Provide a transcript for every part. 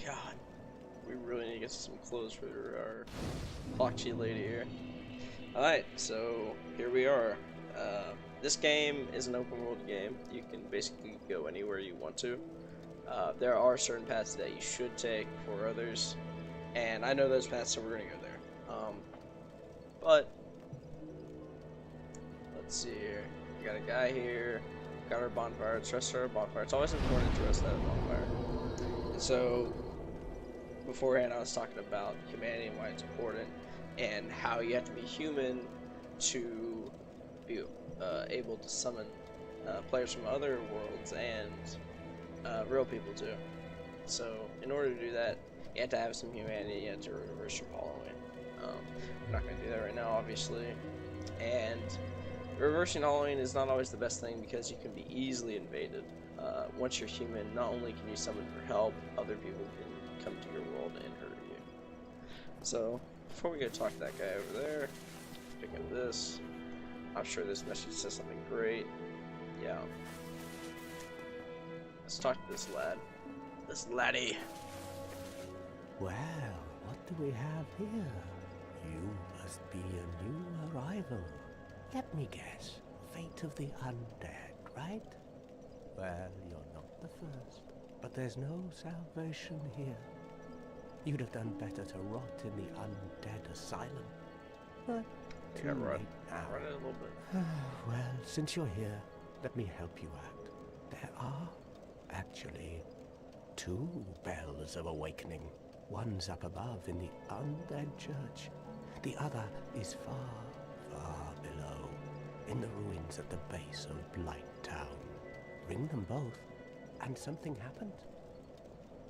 God, we really need to get some clothes for our Foxy lady here. Alright, so here we are. This game is an open world game. You can basically go anywhere you want to. There are certain paths that you should take for others, and I know those paths, so we're gonna go there. But let's see here. We got a guy here. Got our bonfire. Let's rest our bonfire. It's always important to rest that bonfire. And so beforehand, I was talking about humanity and why it's important, and how you have to be human to be able to summon players from other worlds and real people too. So in order to do that, you have to have some humanity. You have to reverse your Halloween. I'm not going to do that right now, obviously. And reversing Halloween is not always the best thing because you can be easily invaded. Once you're human, not only can you summon for help, other people can come to your world and hurt you. So before we go talk to that guy over there, pick up this. I'm sure this message says something great. Yeah. Let's talk to this lad. This laddie. Well, what do we have here? You must be a new arrival. Let me guess. Fate of the undead, right? Well, you're not the first. But there's no salvation here. You'd have done better to rot in the undead asylum. But too late now. Run it a little bit. Well, since you're here, let me help you out. There are actually two bells of awakening. One's up above in the undead church. The other is far, far below, in the ruins at the base of Blight Town. Ring them both, and something happened.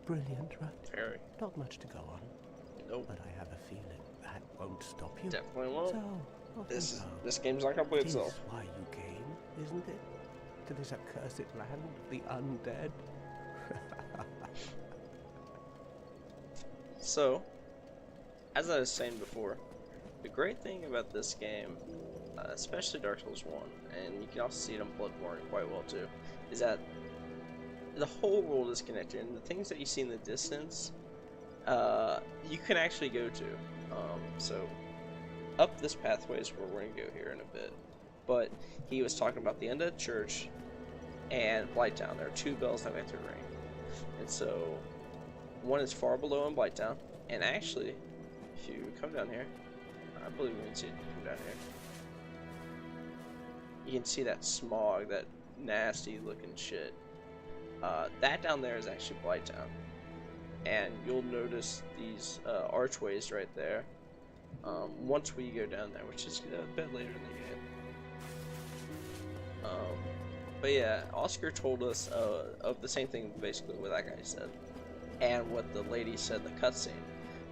Brilliant, right? Very. Not much to go on. Nope. But I have a feeling that won't stop you. Definitely won't. So, This game's not gonna play itself. This is why you came, isn't it? To this accursed land of the undead. So, as I was saying before, the great thing about this game, especially Dark Souls 1, and you can also see it on Bloodborne quite well too, is that the whole world is connected, and the things that you see in the distance, you can actually go to. So, up this pathway is where we're going to go here in a bit. But he was talking about the end of the church and Blighttown. There are two bells that we have to ring. And so, one is far below in Blighttown, and actually, if you come down here, I believe we can see it from down here. You can see that smog, that nasty looking shit. That down there is actually Blighttown. And you'll notice these archways right there once we go down there, which is a bit later in the game. But yeah, Oscar told us of the same thing basically what that guy said. And what the lady said in the cutscene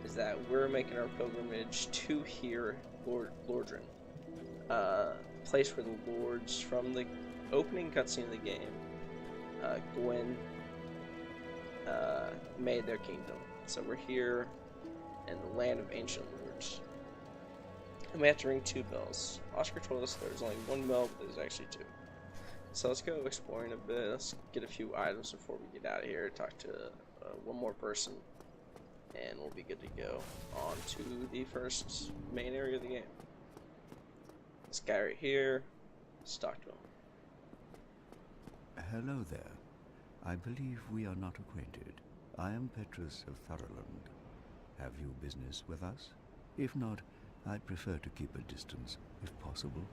is that we're making our pilgrimage to here, Lordran. Place where the lords from the opening cutscene of the game, Gwen, made their kingdom. So we're here in the land of ancient lords. And we have to ring two bells. Oscar told us there's only one bell, but there's actually two. So let's go exploring a bit. Let's get a few items before we get out of here. Talk to one more person, and we'll be good to go on to the first main area of the game. This guy right here, let's talk to him. Hello there. I believe we are not acquainted. I am Petrus of Firelink. Have you business with us? If not, I'd prefer to keep a distance, if possible.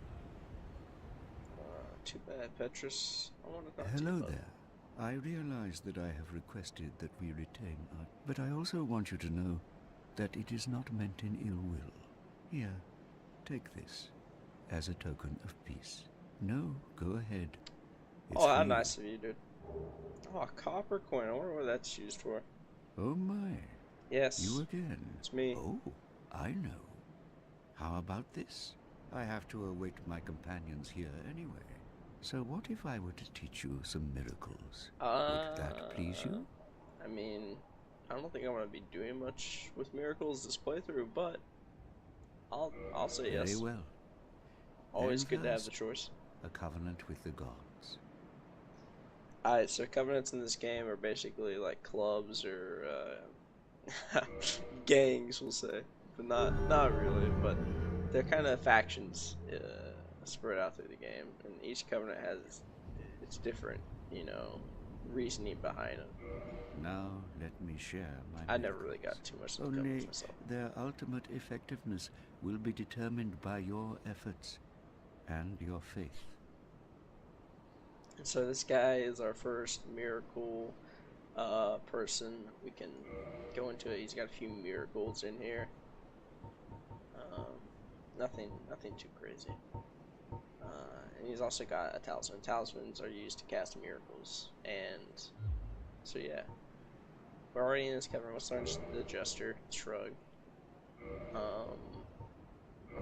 Too bad, Petrus. I want to talk Hello to you, there. I realize that I have requested that we retain our... But I also want you to know that it is not meant in ill will. Here, take this, as a token of peace. No, go ahead. It's oh, how for nice of you, dude. Oh, a copper coin. I wonder what that's used for. Oh my. Yes. You again. It's me. Oh, I know. How about this? I have to await my companions here anyway. So what if I were to teach you some miracles? Would that please you? I mean, I don't think I'm gonna be doing much with miracles this playthrough, but I'll say yes. Very well. Always Then good to have first, the choice. A covenant with the gods. Alright, so covenants in this game are basically like clubs or gangs, we'll say, but not really. But they're kind of factions spread out through the game, and each covenant has its different, reasoning behind it. Now let me share my I never really vehicles. got too much of the Only covenants myself. their ultimate effectiveness will be determined by your efforts and your faith. And so this guy is our first miracle person. We can go into it. He's got a few miracles in here. Nothing too crazy. And he's also got a talisman. Talismans are used to cast miracles. And so yeah, we're already in this covenant. Let's learn the gesture, shrug. My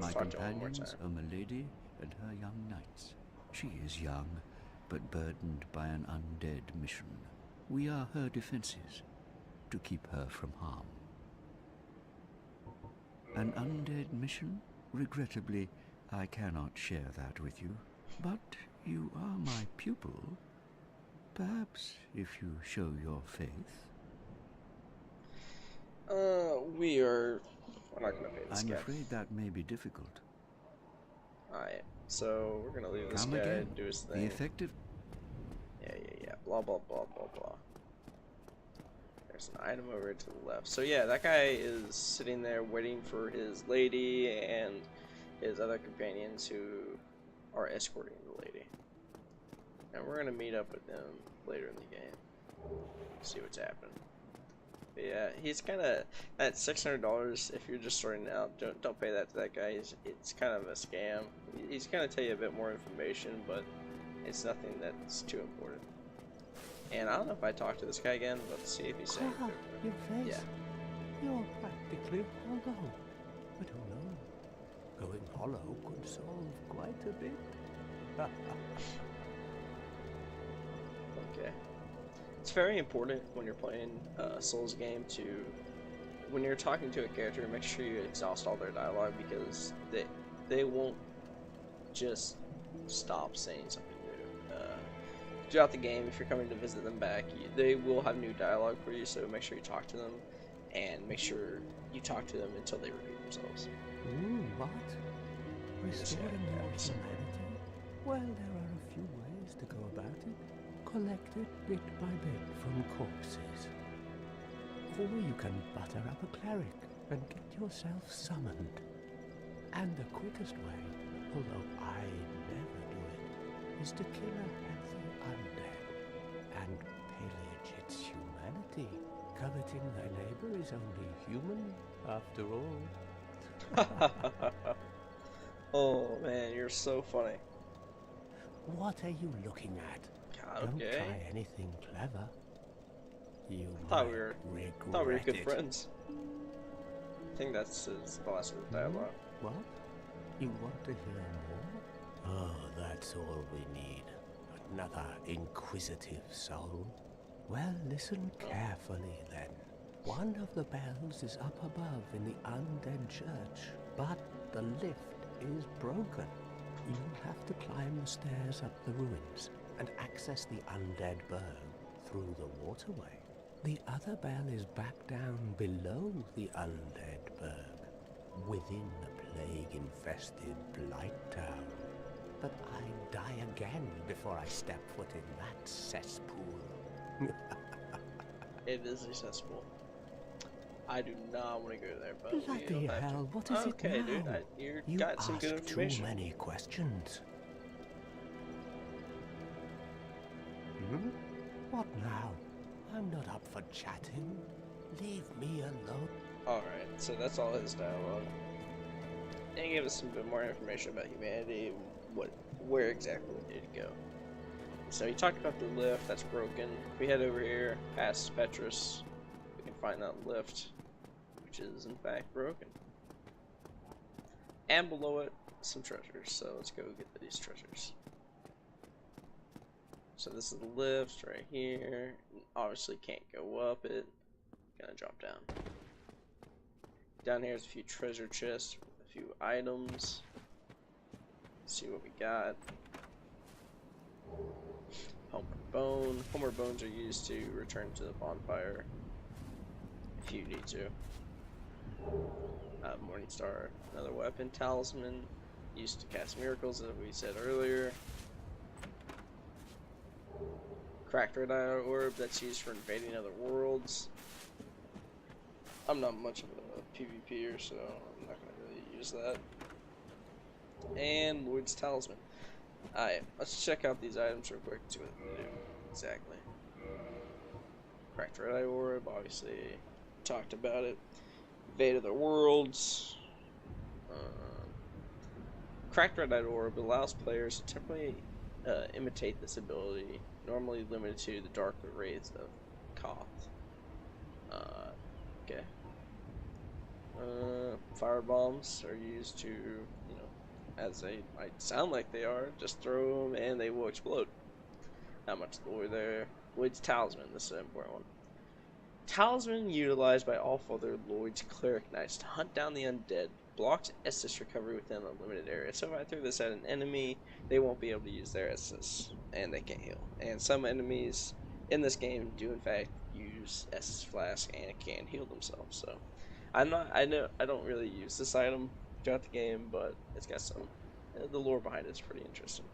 Let's talk to him one more companions time. are Milady and her young knights. She is young, but burdened by an undead mission. We are her defenses, to keep her from harm. An undead mission? Regrettably, I cannot share that with you. But you are my pupil. Perhaps if you show your faith. We're not gonna pay this I'm guy. afraid that may be difficult. Alright, so we're gonna leave this Come guy again. do his The thing. effective... Yeah. Blah blah blah blah blah. There's an item over to the left. So yeah, that guy is sitting there waiting for his lady and his other companions who are escorting the lady. And we're gonna meet up with them later in the game. See what's happening. But yeah, he's kind of at $600. If you're just starting out, don't pay that to that guy. It's kind of a scam. He's gonna tell you a bit more information, but it's nothing that's too important. And I don't know if I talk to this guy again, but let's see if he's saying Ah, your face. Yeah. You're practically hollow. But oh no, going hollow could solve quite a bit. Okay. It's very important when you're playing a Souls game to, when you're talking to a character, make sure you exhaust all their dialogue, because they won't just stop saying something new. Throughout the game, if you're coming to visit them back, they will have new dialogue for you, so make sure you talk to them, and make sure you talk to them until they repeat themselves. What? Restoring yeah, your so- humanity? Well, there are a few ways to go about it. Collect it bit by bit from corpses. Or you can butter up a cleric and get yourself summoned. And the quickest way, although I never do it, is to kill a healthy undead and pillage its humanity. Coveting thy neighbor is only human, after all. Oh man, you're so funny. What are you looking at? God, Don't okay. try anything clever. You Thought might we were regret good it. friends. I think that's the last of the dialogue. What? You want to hear more? Oh, that's all we need. Another inquisitive soul. Well, listen carefully then. One of the bells is up above in the undead church, but the lift is broken. You'll have to climb the stairs up the ruins and access the undead burg through the waterway. The other bell is back down below the undead burg, within the plague-infested Blight Town. But I'd die again before I step foot in that cesspool. It is accessible. I do not want to go there, but we Bloody don't have to. hell, what is Okay, it now? dude, You got some good ask too information. many questions. Hmm? What now? I'm not up for chatting. Leave me alone. Alright, so that's all his dialogue. And he gave us some bit more information about humanity, where exactly we need to go. So he talked about the lift that's broken. If we head over here, past Petrus, we can find that lift, which is in fact broken. And below it, some treasures. So let's go get these treasures. So this is the lift right here. Obviously can't go up it. Gonna drop down. Down here is a few treasure chests with a few items. Let's see what we got. Homer bone. Homer bones are used to return to the bonfire. If you need to. Morningstar, another weapon. Talisman, used to cast miracles, as we said earlier. Cracked Red Eye Orb, that's used for invading other worlds. I'm not much of a PvPer, so I'm not going to really use that. And Lloyd's Talisman. Alright, let's check out these items real quick, see what they do exactly. Cracked Red Eye Orb, obviously talked about it. Invade Other Worlds. Cracked Red Eye Orb allows players to temporarily imitate this ability, normally limited to the darker wraiths of Koth. Okay. Fire bombs are used to, you know, as they might sound like they are, just throw them and they will explode. Not much lore there. Lloyd's Talisman, this is an important one. Talisman utilized by all other Lloyd's Cleric Knights to hunt down the undead. Blocks Estus recovery within a limited area. So if I throw this at an enemy, they won't be able to use their Estus, and they can't heal. And some enemies in this game do in fact use Estus Flask and can heal themselves. So I don't really use this item throughout the game, but it's got some. The lore behind it is pretty interesting.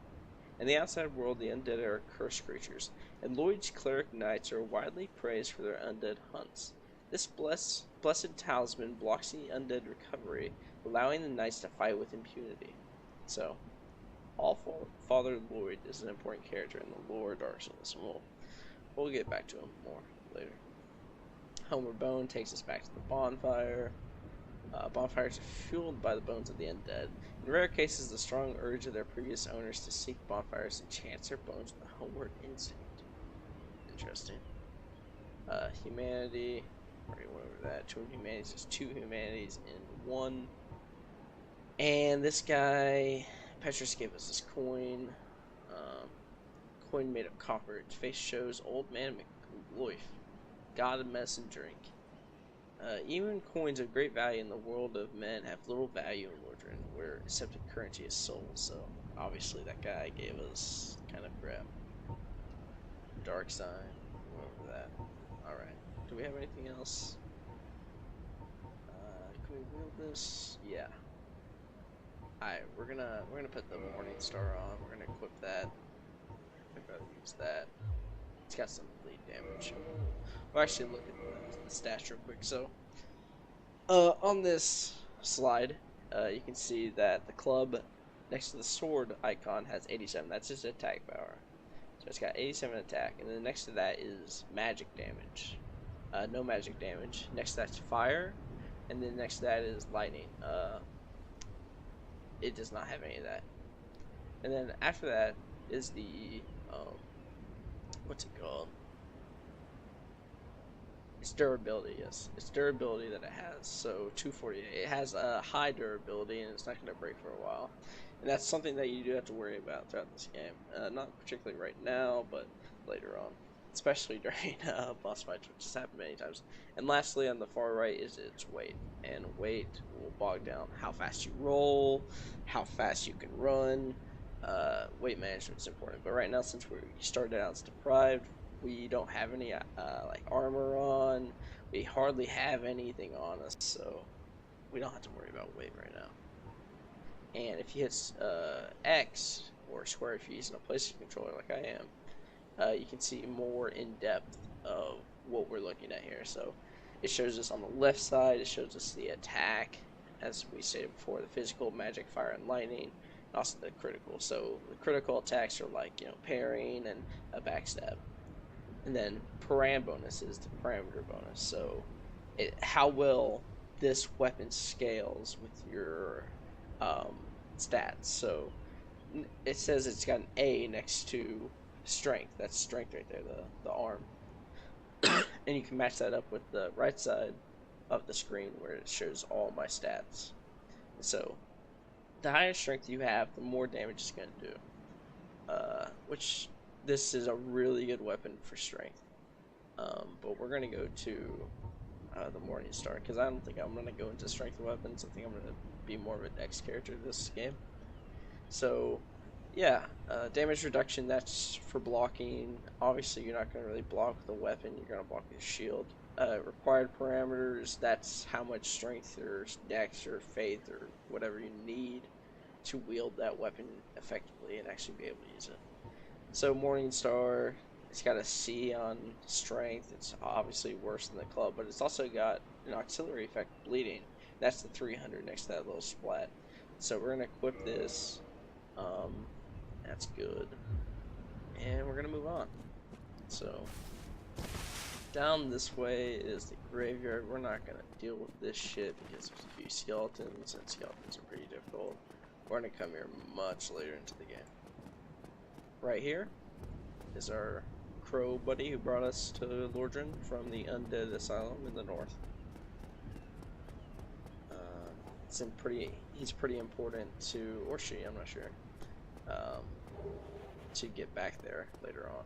In the outside world, the undead are cursed creatures, and Lloyd's Cleric Knights are widely praised for their undead hunts. This blessed talisman blocks the undead recovery, allowing the knights to fight with impunity. So, Father Lloyd is an important character in the lore of Dark Souls, and we'll get back to him more later. Homeward Bone takes us back to the bonfire. Bonfires are fueled by the bones of the undead. In rare cases, the strong urge of their previous owners to seek bonfires enchants their bones with a homeward instinct. Interesting. Humanity. Already went over that. 2 humanities is 2 humanities in 1. And this guy, Petrus gave us this coin. Coin made of copper. Its face shows Old Man McLoif, God of medicine drink. Even coins of great value in the world of men have little value in Lordran, where accepted currency is soul, so obviously that guy gave us kind of crap. Dark sign, over that. Alright, do we have anything else? Can we wield this? Yeah. Alright, we're gonna put the Morning Star on, we're gonna equip that. I'd rather use that. It's got some bleed damage. We'll actually look at the stats real quick. So, on this slide, you can see that the club next to the sword icon has 87. That's just attack power. So it's got 87 attack, and then next to that is magic damage. No magic damage. Next to that's fire, and then next to that is lightning. It does not have any of that. And then after that is the what's it called? It's durability, yes. It's durability that it has. So 248. It has a high durability and it's not going to break for a while. And that's something that you do have to worry about throughout this game. Not particularly right now, but later on. Especially during boss fights, which has happened many times. And lastly, on the far right is its weight. And weight will bog down how fast you roll, how fast you can run. Weight management is important. But right now, since we started out as deprived, we don't have any like armor on. We hardly have anything on us, so we don't have to worry about weight right now. And if you hit X or square if you're using a PlayStation controller like I am, you can see more in depth of what we're looking at here. So it shows us on the left side. It shows us the attack, as we stated before, the physical, magic, fire, and lightning. And also the critical. So the critical attacks are like, you know, parrying and a backstab. And then param bonus is the parameter bonus. So how well this weapon scales with your stats. So it says it's got an A next to strength. That's strength right there, the arm. And you can match that up with the right side of the screen where it shows all my stats. So the higher strength you have, the more damage it's going to do. Which this is a really good weapon for strength. But we're going to go to the Morning Star, because I don't think I'm going to go into strength weapons. I think I'm going to be more of a dex character this game. So, yeah, damage reduction, that's for blocking. Obviously, you're not going to really block with a weapon. You're going to block with your shield. required parameters, that's how much strength or dex or faith or whatever you need to wield that weapon effectively and actually be able to use it. So Morningstar, it's got a C on strength. It's obviously worse than the club, but it's also got an auxiliary effect, bleeding. That's the 300 next to that little splat. So we're gonna equip this. That's good, and we're gonna move on. So down this way is the graveyard. We're not gonna deal with this shit because there's a few skeletons, and skeletons are pretty difficult. We're gonna come here much later into the game. Right here is our crow buddy who brought us to Lordran from the Undead Asylum in the north. He's pretty important to, or she, I'm not sure, to get back there later on.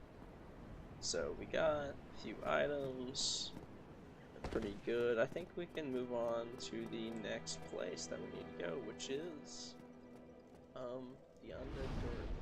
So we got a few items, pretty good. I think we can move on to the next place that we need to go, which is the Undead Dirt.